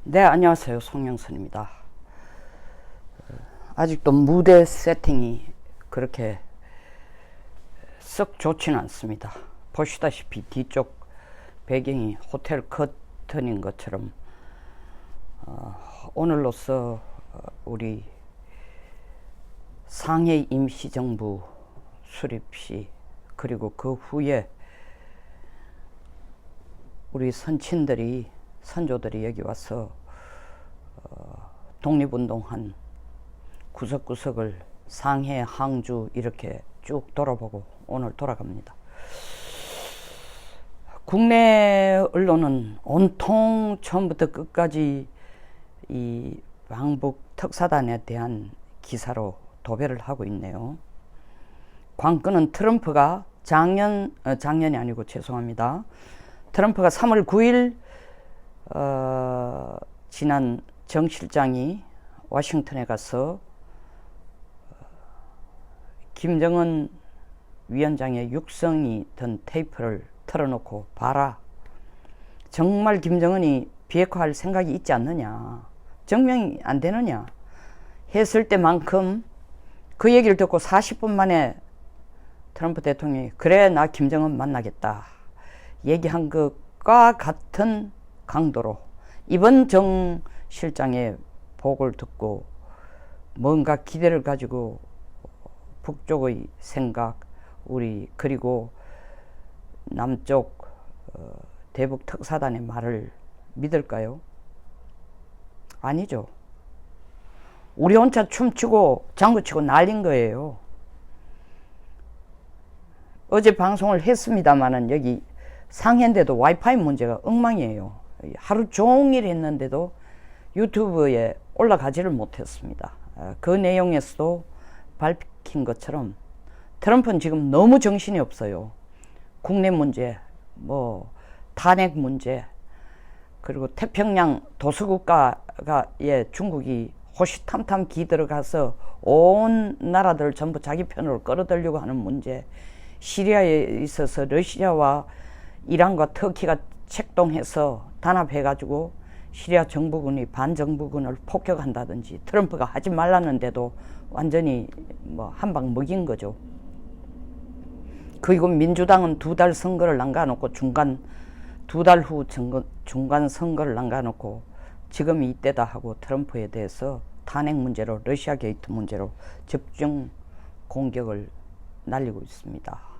네, 안녕하세요. 송영선입니다. 아직도 무대 세팅이 그렇게 썩 좋지는 않습니다. 보시다시피 뒤쪽 배경이 호텔 커튼인 것처럼 오늘로써 우리 상해 임시정부 수립시, 그리고 그 후에 우리 선조들이 여기 와서 독립운동한 구석구석을 상해, 항주 이렇게 쭉 돌아보고 오늘 돌아갑니다. 국내 언론은 온통 처음부터 끝까지 이 방북 특사단에 대한 기사로 도배를 하고 있네요. 관건은 트럼프가 작년이 아니고 죄송합니다. 트럼프가 3월 9일 지난 정 실장이 워싱턴에 가서 김정은 위원장의 육성이 든 테이프를 틀어놓고 봐라, 정말 김정은이 비핵화할 생각이 있지 않느냐, 증명이 안 되느냐 했을 때만큼 그 얘기를 듣고 40분 만에 트럼프 대통령이 그래 나 김정은 만나겠다 얘기한 것과 같은 강도로 이번 정 실장의 보고를 듣고 뭔가 기대를 가지고 북쪽의 생각, 그리고 남쪽 대북 특사단의 말을 믿을까요? 아니죠. 우리 혼자 춤추고 장구치고 난린 거예요. 어제 방송을 했습니다마는 여기 상해인데도 와이파이 문제가 엉망이에요. 하루 종일 했는데도 유튜브에 올라가지를 못했습니다. 그 내용에서도 밝힌 것처럼 트럼프는 지금 너무 정신이 없어요. 국내 문제, 탄핵 문제, 그리고 태평양 도서국가에 중국이 호시탐탐 기들어가서 온 나라들을 전부 자기 편으로 끌어들려고 하는 문제, 시리아에 있어서 러시아와 이란과 터키가 책동해서 단합해가지고 시리아 정부군이 반정부군을 폭격한다든지, 트럼프가 하지 말라는데도 완전히 한방 먹인 거죠. 그리고 민주당은 2달 선거를 남겨놓고 두 달 후 중간 선거를 남겨놓고 지금이 이때다 하고 트럼프에 대해서 탄핵 문제로, 러시아 게이트 문제로 집중 공격을 날리고 있습니다.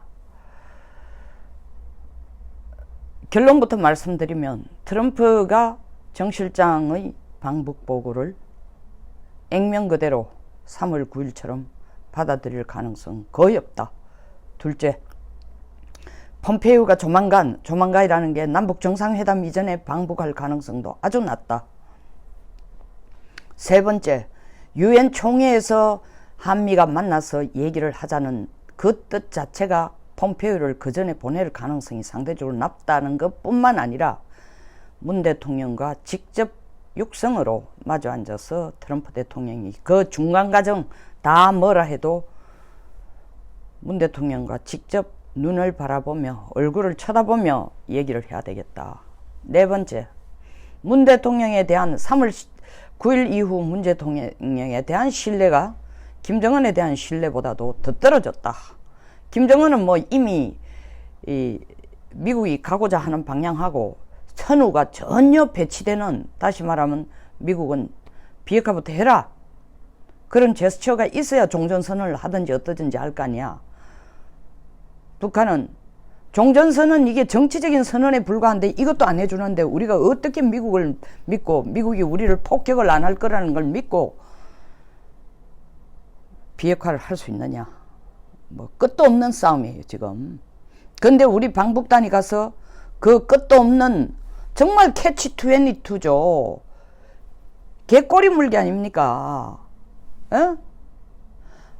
결론부터 말씀드리면 트럼프가 정 실장의 방북 보고를 액면 그대로 3월 9일처럼 받아들일 가능성 거의 없다. 둘째, 폼페이오가 조만간이라는 게 남북 정상회담 이전에 방북할 가능성도 아주 낮다. 세 번째, 유엔 총회에서 한미가 만나서 얘기를 하자는 그 뜻 자체가 폼페이오를 그 전에 보낼 가능성이 상대적으로 낮다는 것뿐만 아니라 문 대통령과 직접 육성으로 마주 앉아서 트럼프 대통령이 그 중간 과정 다 뭐라 해도 문 대통령과 직접 눈을 바라보며 얼굴을 쳐다보며 얘기를 해야 되겠다. 네 번째, 문 대통령에 대한 3월 9일 이후 문 대통령에 대한 신뢰가 김정은에 대한 신뢰보다도 더 떨어졌다. 김정은은 이미 미국이 가고자 하는 방향하고 선후가 전혀 배치되는, 다시 말하면 미국은 비핵화부터 해라, 그런 제스처가 있어야 종전선언을 하든지 어떠든지 할 거 아니야. 북한은 종전선언 이게 정치적인 선언에 불과한데 이것도 안 해주는데 우리가 어떻게 미국을 믿고 미국이 우리를 폭격을 안 할 거라는 걸 믿고 비핵화를 할 수 있느냐. 끝도 없는 싸움이에요 지금. 근데 우리 방북단이 가서 그 끝도 없는 정말 캐치 22죠. 개꼬리 물기 아닙니까? 에?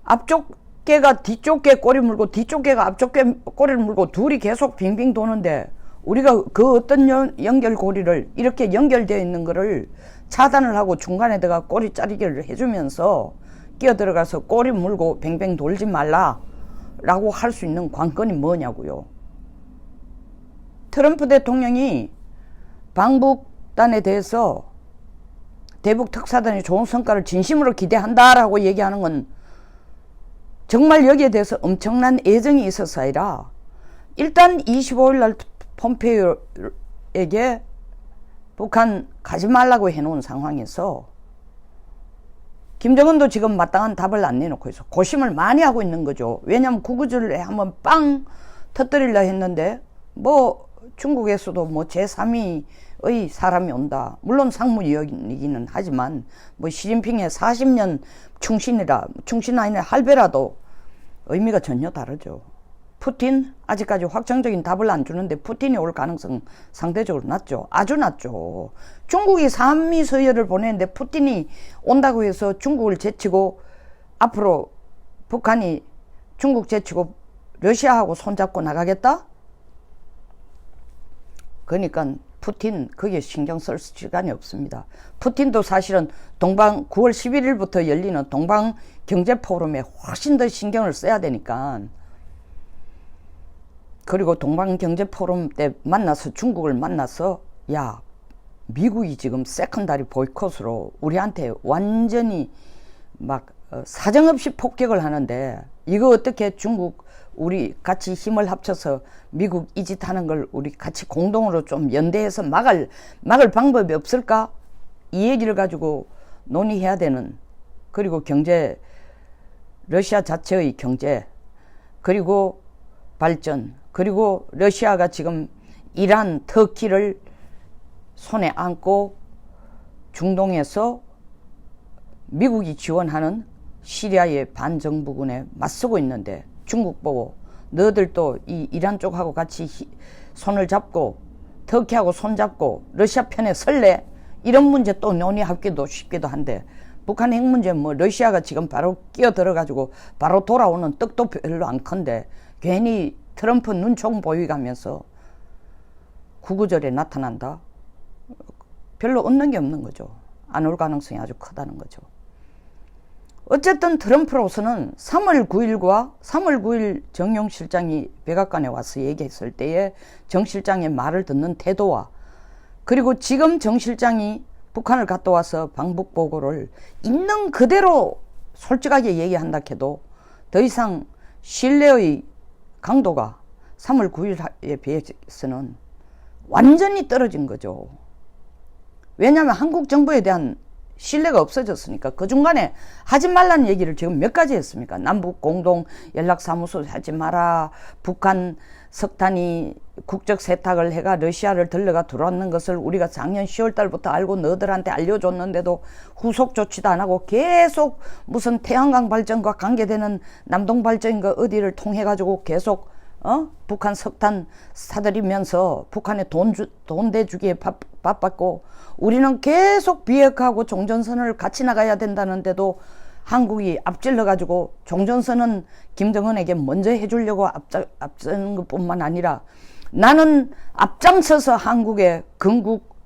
앞쪽 개가 뒤쪽 개 꼬리 물고 뒤쪽 개가 앞쪽 개 꼬리를 물고 둘이 계속 빙빙 도는데 우리가 그 어떤 연결고리를 이렇게 연결되어 있는 거를 차단을 하고 중간에다가 꼬리 자르기를 해주면서 끼어들어가서 꼬리 물고 뱅뱅 돌지 말라 라고 할 수 있는 관건이 뭐냐고요. 트럼프 대통령이 방북단에 대해서 대북 특사단이 좋은 성과를 진심으로 기대한다라고 얘기하는 건 정말 여기에 대해서 엄청난 애정이 있어서 아니라 일단 25일 날 폼페이오에게 북한 가지 말라고 해놓은 상황에서 김정은도 지금 마땅한 답을 안 내놓고 있어. 고심을 많이 하고 있는 거죠. 왜냐하면 구구절에 한번 빵 터뜨리려 했는데 뭐 중국에서도 뭐 제3위의 사람이 온다. 물론 상무위원이기는 하지만 뭐 시진핑의 40년 충신 아니라 할배라도 의미가 전혀 다르죠. 푸틴 아직까지 확정적인 답을 안 주는데 푸틴이 올 가능성 상대적으로 낮죠. 아주 낮죠. 중국이 한미 서열을 보내는데 푸틴이 온다고 해서 중국을 제치고 앞으로 북한이 중국 제치고 러시아하고 손잡고 나가겠다? 그러니까 푸틴 거기에 신경 쓸 시간이 없습니다. 푸틴도 사실은 9월 11일부터 열리는 동방 경제 포럼에 훨씬 더 신경을 써야 되니까. 그리고 동방 경제 포럼 때 만나서 중국을 만나서 야, 미국이 지금 세컨다리 보이콧으로 우리한테 완전히 막 사정없이 폭격을 하는데 이거 어떻게 중국 우리 같이 힘을 합쳐서 미국 이 짓 하는 걸 우리 같이 공동으로 좀 연대해서 막을 방법이 없을까? 이 얘기를 가지고 논의해야 되는. 그리고 경제, 러시아 자체의 경제, 그리고 발전, 그리고 러시아가 지금 이란, 터키를 손에 안고 중동에서 미국이 지원하는 시리아의 반정부군에 맞서고 있는데 중국 보고 너희들도 이 이란 쪽하고 같이 손을 잡고 터키하고 손잡고 러시아 편에 설래? 이런 문제 또 논의하기도 쉽기도 한데 북한 핵 문제 뭐 러시아가 지금 바로 끼어들어가지고 바로 돌아오는 떡도 별로 안 큰데 괜히 트럼프 눈총 보이가면서 구구절에 나타난다? 별로 얻는 게 없는 거죠. 안 올 가능성이 아주 크다는 거죠. 어쨌든 트럼프로서는 3월 9일 정용 실장이 백악관에 와서 얘기했을 때에 정 실장의 말을 듣는 태도와 그리고 지금 정 실장이 북한을 갔다 와서 방북 보고를 있는 그대로 솔직하게 얘기한다 해도 더 이상 신뢰의 강도가 3월 9일에 비해서는 완전히 떨어진 거죠. 왜냐하면 한국 정부에 대한 신뢰가 없어졌으니까. 그 중간에 하지 말라는 얘기를 지금 몇 가지 했습니까? 남북 공동 연락사무소 하지 마라. 북한 석탄이 국적 세탁을 해가 러시아를 들러가 들어왔는 것을 우리가 작년 10월 달부터 알고 너희들한테 알려줬는데도 후속 조치도 안 하고 계속 무슨 태양광 발전과 관계되는 남동 발전인가 어디를 통해 가지고 계속 북한 석탄 사들이면서 북한에 돈 대주기에 바빴고 우리는 계속 비핵화하고 종전선을 같이 나가야 된다는데도 한국이 앞질러 가지고 종전선은 김정은에게 먼저 해주려고 앞서는 것뿐만 아니라 나는 앞장서서 한국의 건국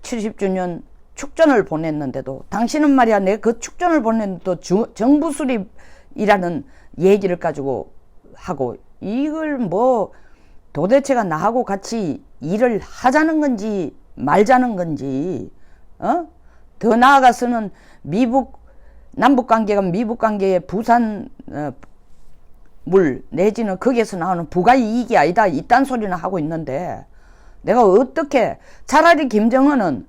70주년 축전을 보냈는데도 당신은 말이야 내 그 축전을 보냈는데도 정부 수립이라는 얘기를 가지고 하고 이걸 뭐 도대체가 나하고 같이 일을 하자는 건지 말자는 건지 더 나아가서는 남북관계가 미북관계의 부산 물 내지는 거기에서 나오는 부가이익이 아니다 이딴 소리나 하고 있는데 내가 어떻게 차라리 김정은은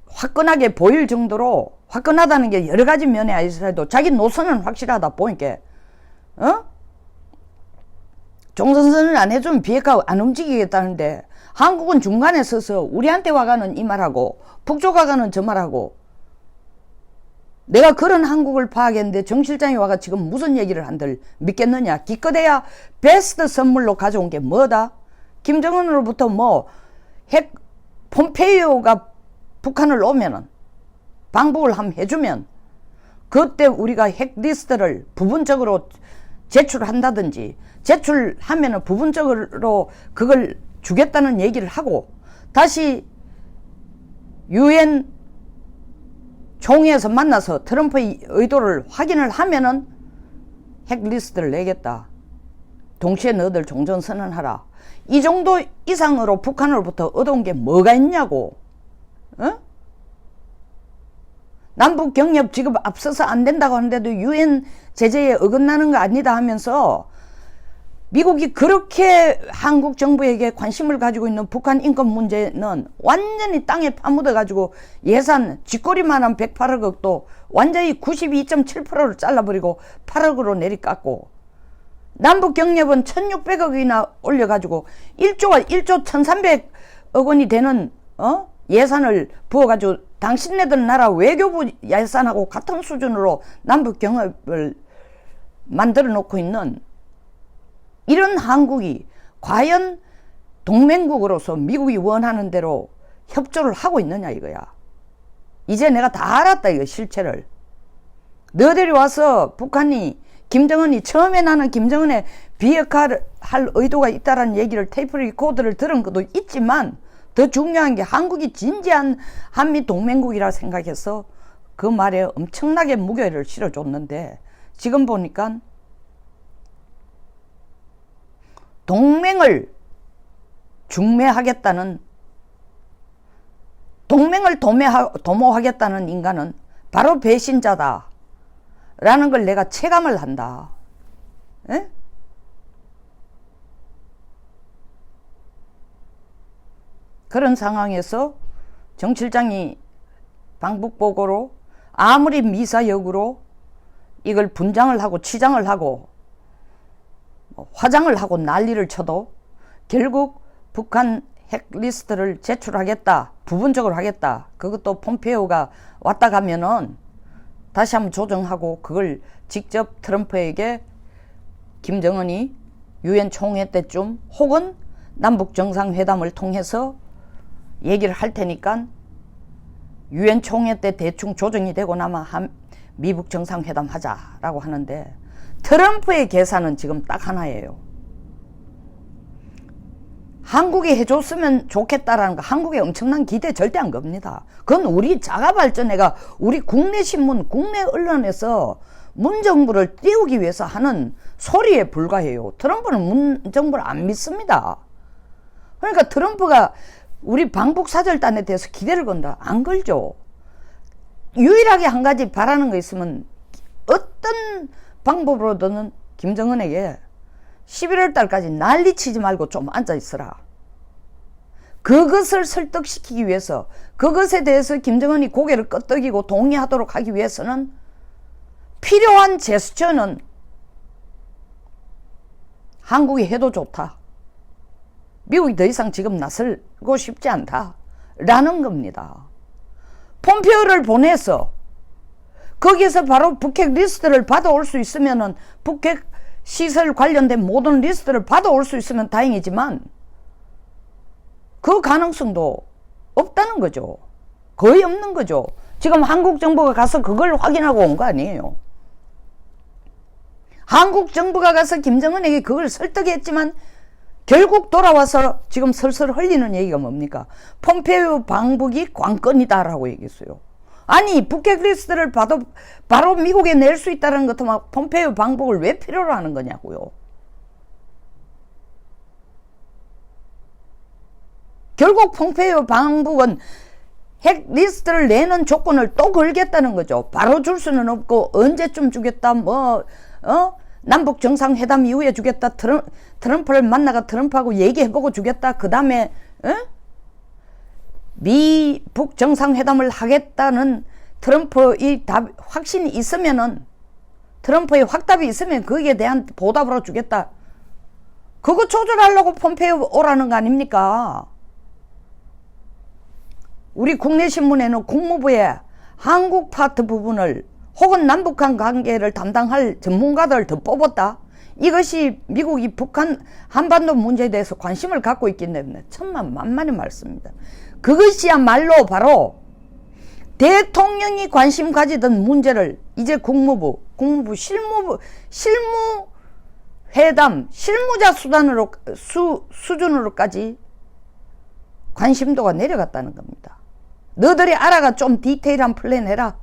화끈하게 보일 정도로 화끈하다는 게 여러 가지 면에 있어도 자기 노선은 확실하다 보니까 종전선을 안 해주면 비핵화 안 움직이겠다는데 한국은 중간에 서서 우리한테 와가는 이 말하고 북쪽 와가는 저 말하고 내가 그런 한국을 파악했는데 정 실장이 와가 지금 무슨 얘기를 한들 믿겠느냐. 기껏해야 베스트 선물로 가져온 게 뭐다? 김정은으로부터 뭐 핵 폼페이오가 북한을 오면은 방북을 함 해주면 그때 우리가 핵 리스트를 부분적으로 제출한다든지 제출하면은 부분적으로 그걸 주겠다는 얘기를 하고 다시 유엔 총회에서 만나서 트럼프의 의도를 확인을 하면은 핵 리스트를 내겠다. 동시에 너희들 종전선언하라. 이 정도 이상으로 북한으로부터 얻어온 게 뭐가 있냐고. 남북 경협 지금 앞서서 안 된다고 하는데도 유엔 제재에 어긋나는 거 아니다 하면서 미국이 그렇게 한국 정부에게 관심을 가지고 있는 북한 인권 문제는 완전히 땅에 파묻어 가지고 예산 쥐꼬리만한 108억도 완전히 92.7%를 잘라버리고 8억으로 내리깎고, 남북 경협은 1600억이나 올려가지고 1조 1300억 원이 되는 예산을 부어가지고 당신네들 나라 외교부 예산하고 같은 수준으로 남북 경협을 만들어 놓고 있는 이런 한국이 과연 동맹국으로서 미국이 원하는 대로 협조를 하고 있느냐 이거야. 이제 내가 다 알았다 이거 실체를. 너희들이 와서 북한이 김정은이 처음에 나는 김정은의 비핵화할 의도가 있다라는 얘기를 테이프 리코더를 들은 것도 있지만 더 중요한 게 한국이 진지한 한미 동맹국이라 생각해서 그 말에 엄청나게 무게를 실어줬는데 지금 보니까 동맹을 중매하겠다는, 동맹을 도모하겠다는 인간은 바로 배신자다 라는 걸 내가 체감을 한다. 에? 그런 상황에서 정 실장이 방북복으로 아무리 미사역으로 이걸 분장을 하고 치장을 하고 화장을 하고 난리를 쳐도 결국 북한 핵 리스트를 제출하겠다, 부분적으로 하겠다, 그것도 폼페이오가 왔다 가면은 다시 한번 조정하고 그걸 직접 트럼프에게 김정은이 유엔 총회 때쯤 혹은 남북 정상회담을 통해서 얘기를 할 테니까 유엔 총회 때 대충 조정이 되고 나면 미북 정상회담 하자라고 하는데, 트럼프의 계산은 지금 딱 하나예요. 한국이 해줬으면 좋겠다라는 거, 한국에 엄청난 기대 절대 안 겁니다. 그건 우리 자가발전회가 우리 국내 신문, 국내 언론에서 문정부를 띄우기 위해서 하는 소리에 불과해요. 트럼프는 문정부를 안 믿습니다. 그러니까 트럼프가 우리 방북사절단에 대해서 기대를 건다? 안 걸죠. 유일하게 한 가지 바라는 거 있으면 어떤 방법으로든 김정은에게 11월 달까지 난리치지 말고 좀 앉아있으라. 그것을 설득시키기 위해서, 그것에 대해서 김정은이 고개를 끄덕이고 동의하도록 하기 위해서는 필요한 제스처는 한국이 해도 좋다. 미국이 더 이상 지금 나설고 싶지 않다 라는 겁니다. 폼페이오를 보내서 거기에서 바로 북핵 리스트를 받아올 수 있으면은, 북핵 시설 관련된 모든 리스트를 받아올 수 있으면 다행이지만 그 가능성도 없다는 거죠. 거의 없는 거죠. 지금 한국 정부가 가서 그걸 확인하고 온 거 아니에요. 한국 정부가 가서 김정은에게 그걸 설득했지만 결국 돌아와서 지금 설설 흘리는 얘기가 뭡니까? 폼페이오 방북이 관건이다라고 얘기했어요. 아니, 북핵 리스트를 바로 미국에 낼 수 있다는 것도 막 폼페이오 방북을 왜 필요로 하는 거냐고요. 결국 폼페이오 방북은 핵 리스트를 내는 조건을 또 걸겠다는 거죠. 바로 줄 수는 없고 언제쯤 주겠다, 남북 정상회담 이후에 주겠다, 트럼프를 만나가 트럼프하고 얘기해보고 주겠다, 그 다음에 미북 정상회담을 하겠다는 트럼프의 확신이 있으면은, 트럼프의 확답이 있으면 거기에 대한 보답으로 주겠다. 그거 조절하려고 폼페이오 오라는 거 아닙니까? 우리 국내 신문에는 국무부에 한국 파트 부분을 혹은 남북한 관계를 담당할 전문가들 더 뽑았다. 이것이 미국이 북한 한반도 문제에 대해서 관심을 갖고 있기 때문에 천만만만의 말씀입니다. 그것이야말로 바로 대통령이 관심 가지던 문제를 이제 국무부 실무회담, 실무자 수준으로까지 관심도가 내려갔다는 겁니다. 너희들이 알아가 좀 디테일한 플랜 해라.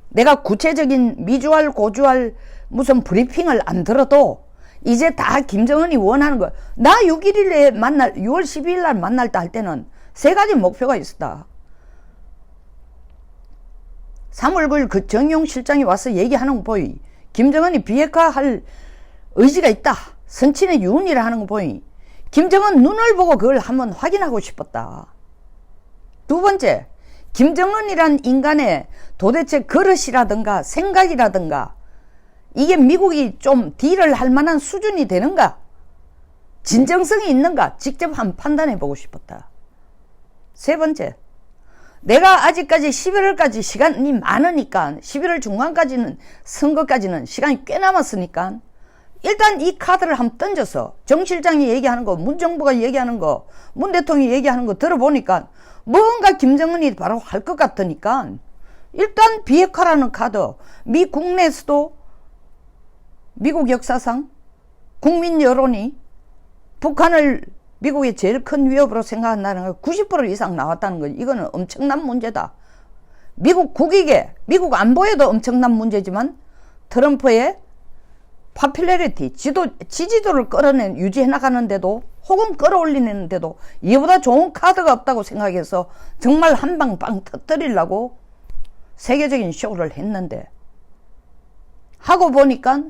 내가 구체적인 미주알 고주알 무슨 브리핑을 안 들어도 이제 다 김정은이 원하는 거. 나 6월 12일 날 만날 때 할 때는 세 가지 목표가 있었다. 3월 9일 그 정용 실장이 와서 얘기하는 거 보이. 김정은이 비핵화할 의지가 있다. 선친의 유언이라 하는 거 보이. 김정은 눈을 보고 그걸 한번 확인하고 싶었다. 두 번째, 김정은이란 인간의 도대체 그릇이라든가 생각이라든가 이게 미국이 좀 딜을 할 만한 수준이 되는가? 진정성이 있는가? 직접 한번 판단해 보고 싶었다. 세 번째, 내가 아직까지 11월까지 시간이 많으니까 11월 중반까지는 선거까지는 시간이 꽤 남았으니까 일단 이 카드를 한번 던져서 정 실장이 얘기하는 거, 문 정부가 얘기하는 거, 문 대통령이 얘기하는 거 들어보니까 뭔가 김정은이 바로 할 것 같으니까 일단 비핵화라는 카드, 미 국내에서도 미국 역사상 국민 여론이 북한을 미국의 제일 큰 위협으로 생각한다는 거 90% 이상 나왔다는 거, 이거는 엄청난 문제다. 미국 국익에, 미국 안보에도 엄청난 문제지만 트럼프의 파퓰러리티, 지지도를 유지해 나가는데도 혹은 끌어올리는데도 이보다 좋은 카드가 없다고 생각해서 정말 한 방 빵 터뜨리려고 세계적인 쇼를 했는데 하고 보니까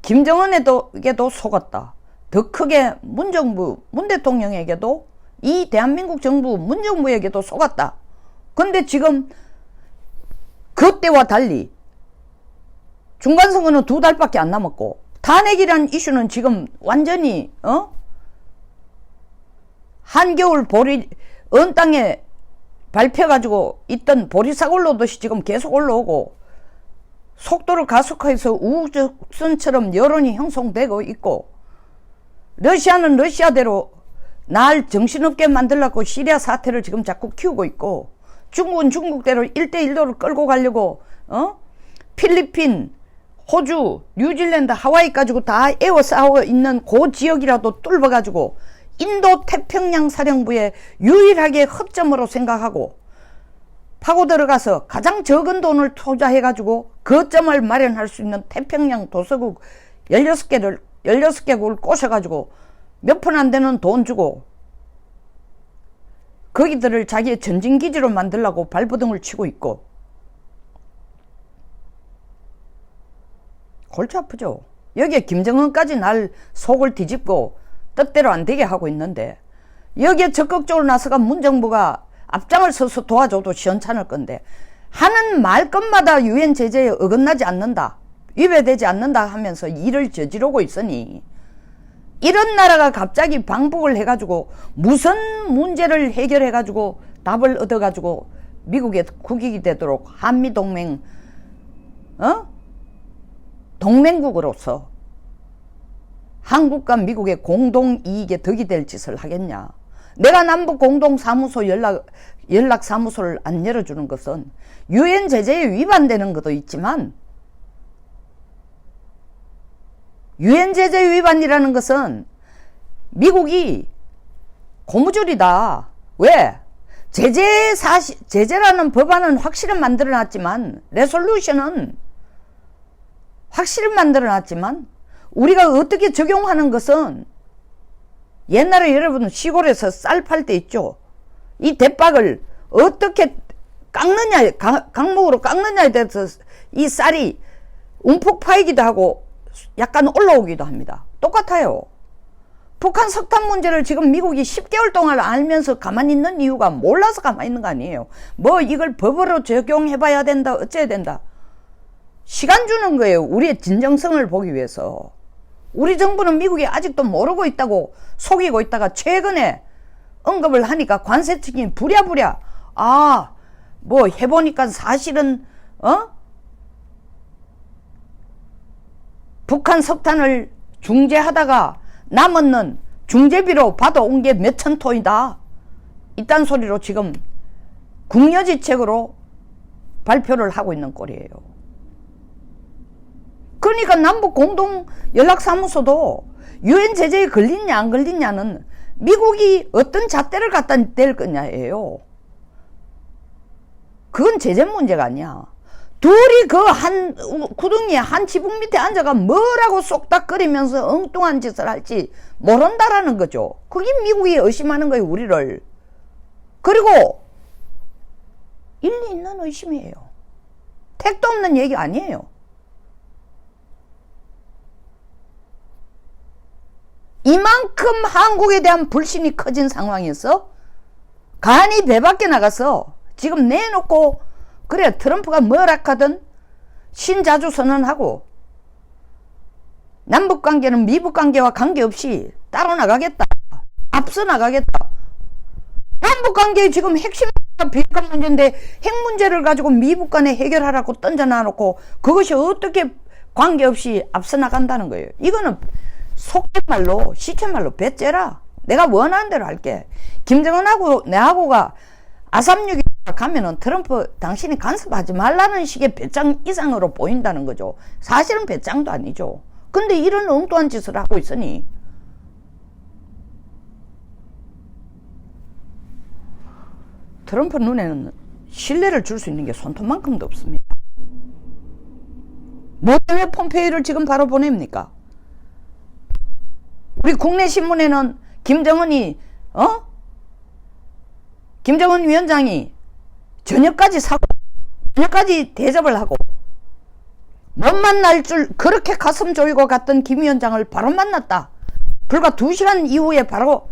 김정은에게도 속았다. 더 크게 문 대통령에게도 이 대한민국 정부 문 정부에게도 속았다. 근데 지금 그때와 달리 중간선거는 2달밖에 안 남았고 탄핵이란 이슈는 지금 완전히 한겨울 보리 언 땅에 밟혀가지고 있던 보리삭 올라오듯이 지금 계속 올라오고 속도를 가속화해서 우후죽순처럼 여론이 형성되고 있고 러시아는 러시아대로 날 정신없게 만들려고 시리아 사태를 지금 자꾸 키우고 있고 중국은 중국대로 1대1로를 끌고 가려고 필리핀, 호주, 뉴질랜드, 하와이 가지고 다 에워싸고 있는 그 지역이라도 뚫어가지고 인도 태평양 사령부에 유일하게 허점으로 생각하고 파고 들어가서 가장 적은 돈을 투자해가지고 거점을 마련할 수 있는 태평양 도서국 16개국을 꼬셔가지고 몇 푼 안 되는 돈 주고 거기들을 자기의 전진기지로 만들려고 발버둥을 치고 있고 골치 아프죠. 여기에 김정은까지 날 속을 뒤집고 뜻대로 안 되게 하고 있는데 여기에 적극적으로 나서가 문정부가 앞장을 서서 도와줘도 시원찮을 건데 하는 말끝마다 유엔 제재에 어긋나지 않는다, 위배되지 않는다 하면서 일을 저지르고 있으니 이런 나라가 갑자기 방북을 해가지고 무슨 문제를 해결해가지고 답을 얻어가지고 미국의 국익이 되도록 한미동맹 동맹국으로서 한국과 미국의 공동이익에 덕이 될 짓을 하겠냐. 내가 남북 공동사무소 연락사무소를 안 열어주는 것은 유엔 제재에 위반되는 것도 있지만 유엔 제재 위반이라는 것은 미국이 고무줄이다. 왜? 제재라는 법안은 확실히 만들어놨지만 레솔루션은 확실히 만들어놨지만 우리가 어떻게 적용하는 것은 옛날에 여러분 시골에서 쌀 팔 때 있죠. 이 대박을 어떻게 깎느냐, 강목으로 깎느냐에 대해서 이 쌀이 움푹 파이기도 하고 약간 올라오기도 합니다. 똑같아요. 북한 석탄 문제를 지금 미국이 10개월 동안 알면서 가만히 있는 이유가 몰라서 가만히 있는 거 아니에요. 뭐 이걸 법으로 적용해봐야 된다, 어째야 된다. 시간 주는 거예요. 우리의 진정성을 보기 위해서. 우리 정부는 미국이 아직도 모르고 있다고 속이고 있다가 최근에 언급을 하니까 관세 측이 부랴부랴 뭐 해보니까 사실은 북한 석탄을 중재하다가 남은 중재비로 받아온 게 몇천 톤이다. 이딴 소리로 지금 국려지책으로 발표를 하고 있는 꼴이에요. 그러니까 남북 공동 연락사무소도 유엔 제재에 걸리냐 안 걸리냐는 미국이 어떤 잣대를 갖다 댈 거냐예요. 그건 제재 문제가 아니야. 둘이 그 한 구덩이에 한 지붕 밑에 앉아가 뭐라고 쏙닥거리면서 엉뚱한 짓을 할지 모른다라는 거죠. 그게 미국이 의심하는 거예요, 우리를. 그리고 일리 있는 의심이에요. 택도 없는 얘기 아니에요. 이만큼 한국에 대한 불신이 커진 상황에서 간이 배 밖에 나가서 지금 내놓고 그래 트럼프가 뭐라 하든 신자주 선언하고 남북관계는 미북관계와 관계없이 따로 나가겠다. 앞서 나가겠다. 남북관계의 지금 핵심 비핵화 문제인데 핵 문제를 가지고 미북 간에 해결하라고 던져놔놓고 그것이 어떻게 관계없이 앞서 나간다는 거예요. 이거는 속된말로 시체말로 배째라. 내가 원하는 대로 할게. 김정은하고 내하고가 아삼육이 가면은 트럼프 당신이 간섭하지 말라는 식의 배짱 이상으로 보인다는 거죠. 사실은 배짱도 아니죠. 근데 이런 엉뚱한 짓을 하고 있으니 트럼프 눈에는 신뢰를 줄 수 있는 게 손톱만큼도 없습니다. 뭐 때문에 폼페이오를 지금 바로 보냅니까? 우리 국내 신문에는 김정은이 김정은 위원장이 저녁까지 사고 저녁까지 대접을 하고 못 만날 줄 그렇게 가슴 조이고 갔던 김 위원장을 바로 만났다. 불과 2시간 이후에 바로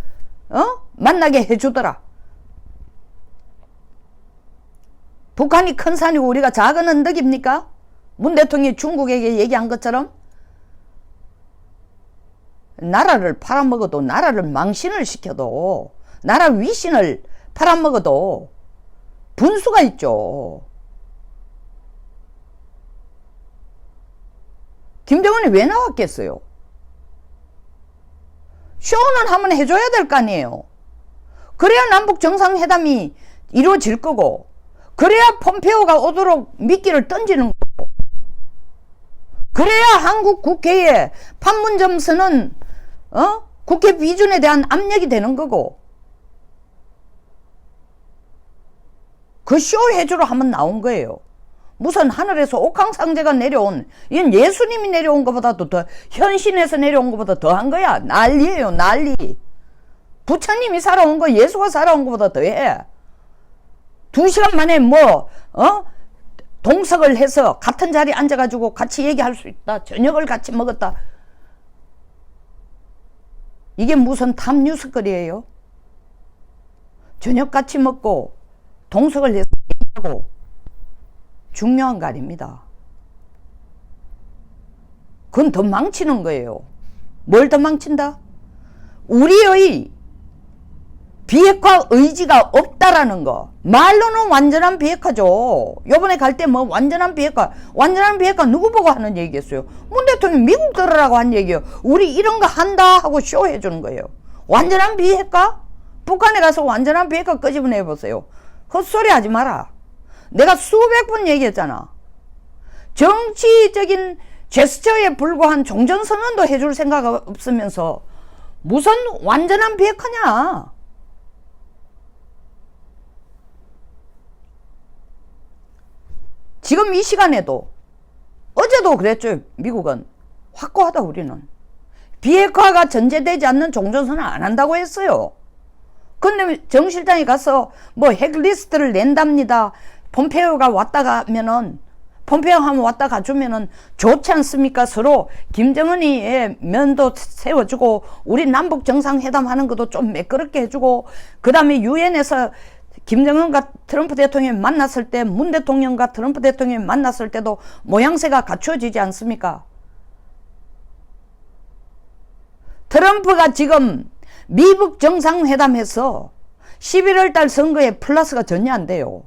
만나게 해주더라. 북한이 큰 산이고 우리가 작은 언덕입니까? 문 대통령이 중국에게 얘기한 것처럼 나라를 팔아먹어도 나라를 망신을 시켜도 나라 위신을 팔아먹어도 분수가 있죠. 김정은이 왜 나왔겠어요? 쇼는 한번 해줘야 될 거 아니에요. 그래야 남북 정상회담이 이루어질 거고 그래야 폼페오가 오도록 미끼를 던지는 거고 그래야 한국 국회에 판문점 서는 국회 비준에 대한 압력이 되는 거고 그 쇼 해주러 한번 나온 거예요. 무슨 하늘에서 옥황상제가 내려온 이건 예수님이 내려온 것보다도 더 현신에서 내려온 것보다 더한 거야. 난리예요. 난리. 부처님이 살아온 거 예수가 살아온 것보다 더해. 2시간 만에 동석을 해서 같은 자리에 앉아가지고 같이 얘기할 수 있다. 저녁을 같이 먹었다. 이게 무슨 탑 뉴스거리예요? 저녁 같이 먹고 동석을 해서 얘기하고 중요한 거 아닙니다. 그건 더 망치는 거예요. 뭘 더 망친다? 우리의 비핵화 의지가 없다라는 거. 말로는 완전한 비핵화죠. 요번에 갈 때 뭐 완전한 비핵화 누구 보고 하는 얘기겠어요? 문 대통령 미국 들으라고 한 얘기예요. 우리 이런 거 한다 하고 쇼 해주는 거예요. 완전한 비핵화? 북한에 가서 완전한 비핵화 끄집어내 보세요. 헛소리 하지 마라. 내가 수백 번 얘기했잖아. 정치적인 제스처에 불과한 종전선언도 해줄 생각 없으면서 무슨 완전한 비핵화냐. 지금 이 시간에도 어제도 그랬죠. 미국은 확고하다. 우리는 비핵화가 전제되지 않는 종전선언 안 한다고 했어요. 근데 정 실장이 가서 뭐 핵리스트를 낸답니다. 폼페오가 왔다 가면은 폼페오 하면 왔다 가주면은 좋지 않습니까? 서로 김정은이 면도 세워주고 우리 남북 정상회담 하는 것도 좀 매끄럽게 해주고 그 다음에 유엔에서 김정은과 트럼프 대통령이 만났을 때 문 대통령과 트럼프 대통령이 만났을 때도 모양새가 갖춰지지 않습니까? 트럼프가 지금 미북 정상회담에서 11월 달 선거에 플러스가 전혀 안 돼요.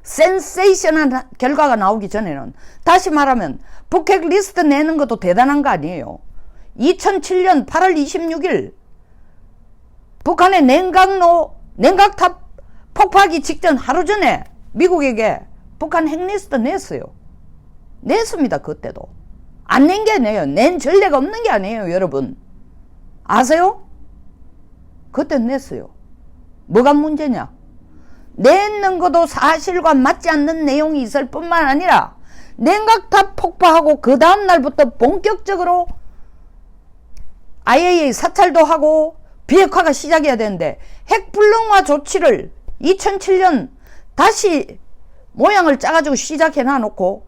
센세이션한 결과가 나오기 전에는 다시 말하면 북핵 리스트 내는 것도 대단한 거 아니에요. 2007년 8월 26일 북한의 냉각탑 폭파하기 직전 하루 전에 미국에게 북한 핵리스트 냈어요. 냈습니다. 그때도. 안 낸 게 아니에요. 낸 전례가 없는 게 아니에요. 여러분. 아세요? 그때 냈어요. 뭐가 문제냐? 냈는 것도 사실과 맞지 않는 내용이 있을 뿐만 아니라 냉각탑 폭파하고 그 다음 날부터 본격적으로 IAEA 사찰도 하고 비핵화가 시작해야 되는데 핵불능화 조치를 2007년 다시 모양을 짜가지고 시작해 놔놓고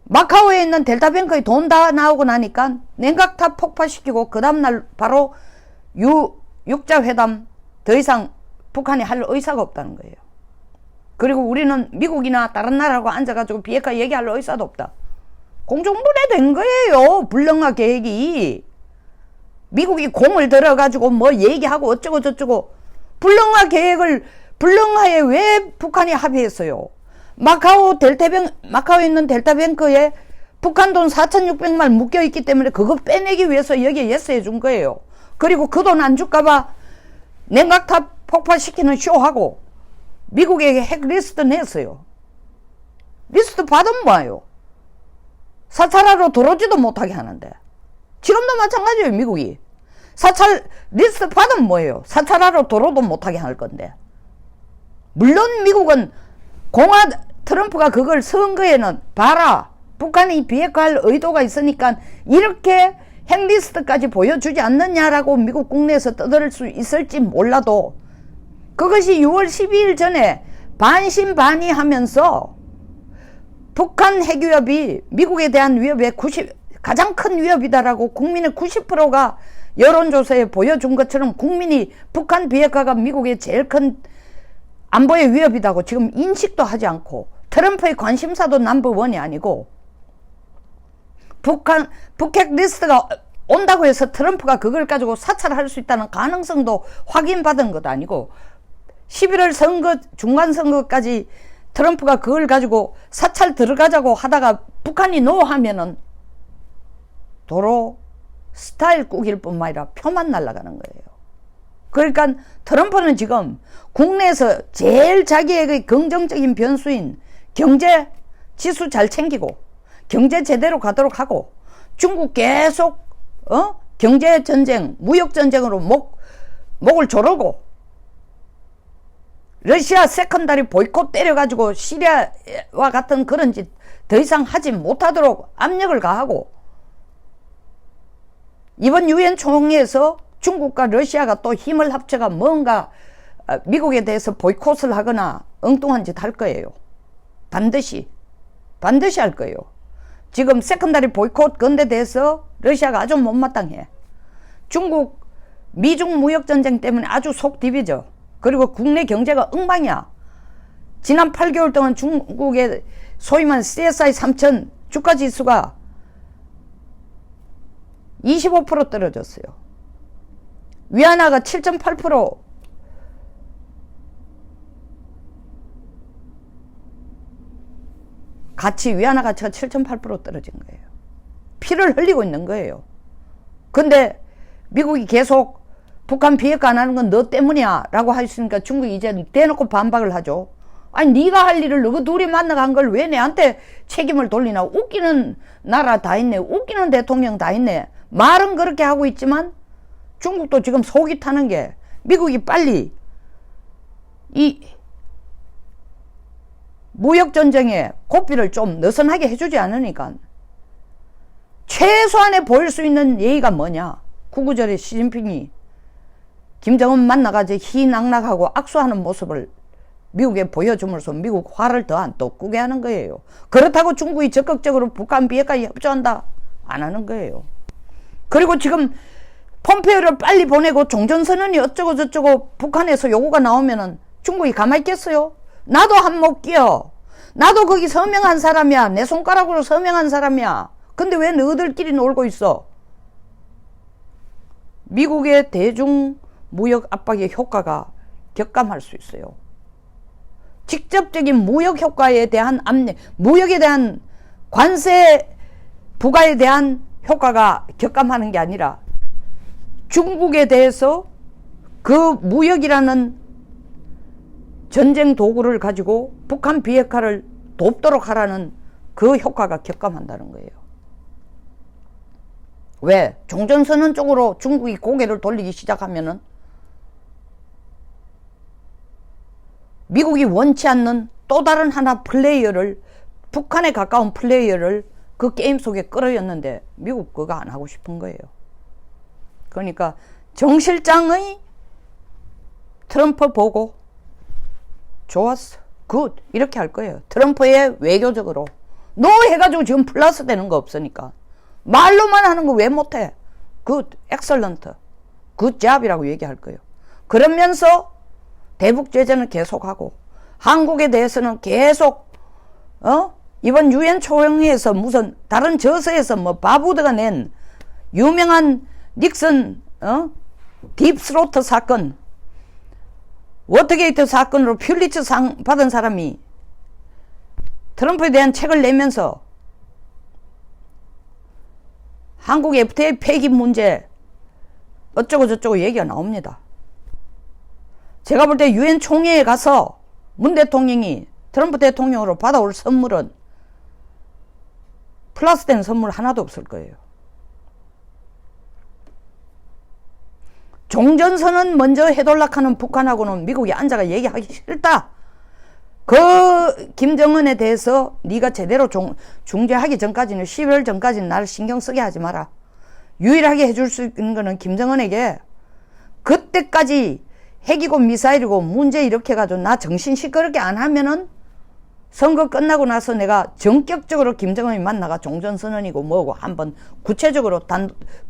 마카오에 있는 델타뱅크에 돈 다 나오고 나니까 냉각탑 폭파시키고 그 다음날 바로 육자회담 더 이상 북한이 할 의사가 없다는 거예요. 그리고 우리는 미국이나 다른 나라하고 앉아가지고 비핵화 얘기할 의사도 없다. 공중분해 된 거예요. 불령화 계획이. 미국이 공을 들어가지고 뭐 얘기하고 어쩌고 저쩌고. 불령화 계획을 불령화에 왜 북한이 합의했어요? 마카오에 있는 델타뱅크에 북한 돈 4,600만 묶여있기 때문에 그거 빼내기 위해서 여기에 예스해 준 거예요. 그리고 그 돈 안 줄까봐 냉각탑 폭파시키는 쇼하고 미국에게 핵 리스트 냈어요. 리스트 받으면 뭐예요? 사찰하러 들어오지도 못하게 하는데. 지금도 마찬가지예요. 미국이. 사찰 리스트 받으면 뭐예요? 사찰하러 들어오도 못하게 할 건데. 물론 미국은 트럼프가 그걸 선거에는 봐라. 북한이 비핵화할 의도가 있으니까 이렇게 핵리스트까지 보여주지 않느냐라고 미국 국내에서 떠들 수 있을지 몰라도 그것이 6월 12일 전에 반신반의하면서 북한 핵위협이 미국에 대한 위협의 가장 큰 위협이다라고 국민의 90%가 여론조사에 보여준 것처럼 국민이 북한 비핵화가 미국의 제일 큰 안보의 위협이다고 지금 인식도 하지 않고 트럼프의 관심사도 넘버원이 아니고 북핵 리스트가 온다고 해서 트럼프가 그걸 가지고 사찰할 수 있다는 가능성도 확인받은 것도 아니고 11월 선거 중간선거까지 트럼프가 그걸 가지고 사찰 들어가자고 하다가 북한이 노 하면은 도로 스타일 꾸길 뿐만 아니라 표만 날아가는 거예요. 그러니까 트럼프는 지금 국내에서 제일 자기에게 긍정적인 변수인 경제 지수 잘 챙기고 경제 제대로 가도록 하고 중국 계속 경제 전쟁, 무역 전쟁으로 목을 조르고 러시아 세컨다리 보이콧 때려가지고 시리아와 같은 그런 짓 더 이상 하지 못하도록 압력을 가하고 이번 유엔 총회에서 중국과 러시아가 또 힘을 합쳐가 뭔가 미국에 대해서 보이콧을 하거나 엉뚱한 짓 할 거예요. 반드시 할 거예요. 지금 세컨다리 보이콧 건데 대해서 러시아가 아주 못마땅해. 미중 무역전쟁 때문에 아주 속 디비져. 그리고 국내 경제가 엉망이야. 지난 8개월 동안 중국의 소위 말하는 CSI 3000 주가지수가 25% 떨어졌어요. 위안화가 7.8% 위안화 가치가 7.8% 떨어진 거예요. 피를 흘리고 있는 거예요. 근데 미국이 계속 북한 비핵화 안 하는 건 너 때문이야 라고 하시니까 중국이 이제 대놓고 반박을 하죠. 아니 네가 할 일을 너희 둘이 만나간 걸 왜 내한테 책임을 돌리나. 웃기는 나라 다 있네. 웃기는 대통령 다 있네. 말은 그렇게 하고 있지만 중국도 지금 속이 타는 게 미국이 빨리 이 무역전쟁에 고삐를 좀 느슨하게 해주지 않으니까 최소한의 보일 수 있는 예의가 뭐냐. 구구절에 시진핑이 김정은 만나가지고 희낙낙하고 악수하는 모습을 미국에 보여줌으로써 미국 화를 더 안 돋구게 하는 거예요. 그렇다고 중국이 적극적으로 북한 비핵화에 협조한다? 안 하는 거예요. 그리고 지금 폼페이오를 빨리 보내고 종전선언이 어쩌고 저쩌고 북한에서 요구가 나오면은 중국이 가만히 있겠어요? 나도 한몫 끼어. 나도 거기 서명한 사람이야. 내 손가락으로 서명한 사람이야. 근데 왜 너희들끼리 놀고 있어? 미국의 대중 무역 압박의 효과가 격감할 수 있어요. 직접적인 무역 효과에 대한 압력, 무역에 대한 관세 부과에 대한 효과가 격감하는 게 아니라 중국에 대해서 그 무역이라는 전쟁 도구를 가지고 북한 비핵화를 돕도록 하라는 그 효과가 격감한다는 거예요. 왜? 종전선언 쪽으로 중국이 고개를 돌리기 시작하면은 미국이 원치 않는 또 다른 하나 플레이어를, 북한에 가까운 플레이어를 그 게임 속에 끌어였는데 미국 그거 안 하고 싶은 거예요. 그러니까 정 실장의 트럼프 보고 좋았어, 굿 이렇게 할 거예요. 트럼프의 외교적으로 너 해가지고 지금 플러스 되는 거 없으니까 말로만 하는 거 왜 못해? 굿, 엑설런트, 굿 잡이라고 얘기할 거예요. 그러면서 대북 제재는 계속하고 한국에 대해서는 계속 이번 유엔 총회에서 무슨 다른 저서에서 뭐 바부드가 낸 유명한 닉슨 딥스로트 사건, 워터게이트 사건으로 퓰리츠 상 받은 사람이 트럼프에 대한 책을 내면서 한국 FTA 폐기 문제 어쩌고 저쩌고 얘기가 나옵니다. 제가 볼 때 유엔 총회에 가서 문 대통령이 트럼프 대통령으로 받아올 선물은 플러스된 선물 하나도 없을 거예요. 종전선언 먼저 해돌락하는 북한하고는 미국이 앉아가 얘기하기 싫다. 그 김정은에 대해서 네가 제대로 중재하기 전까지는 12월 전까지는 나를 신경 쓰게 하지 마라. 유일하게 해줄 수 있는 거는 김정은에게 그때까지 핵이고 미사일이고 문제 이렇게 해가지고 나 정신 시끄럽게 안 하면은 선거 끝나고 나서 내가 전격적으로 김정은이 만나가 종전선언이고 뭐고 한번 구체적으로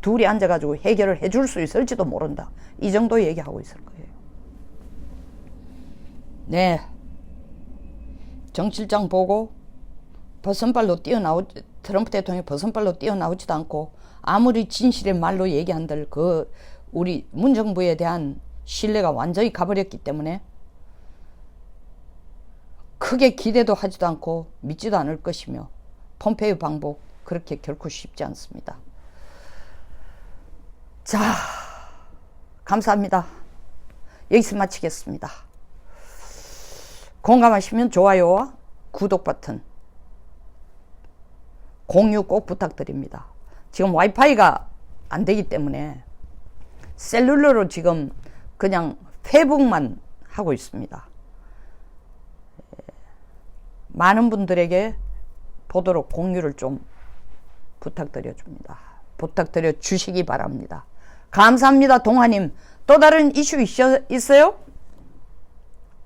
둘이 앉아가지고 해결을 해줄 수 있을지도 모른다. 이 정도 얘기하고 있을 거예요. 네. 정실장 보고 버선발로 트럼프 대통령이 버선발로 뛰어나오지도 않고 아무리 진실의 말로 얘기한들 우리 문정부에 대한 신뢰가 완전히 가버렸기 때문에 크게 기대도 하지도 않고 믿지도 않을 것이며 폼페이오 방법 그렇게 결코 쉽지 않습니다. 자, 감사합니다. 여기서 마치겠습니다. 공감하시면 좋아요와 구독 버튼, 공유 꼭 부탁드립니다. 지금 와이파이가 안 되기 때문에 셀룰러로 지금 그냥 페북만 하고 있습니다. 많은 분들에게 보도록 공유를 좀 부탁드려 주시기 바랍니다. 감사합니다. 동하님, 또 다른 이슈 있어요?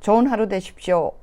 좋은 하루 되십시오.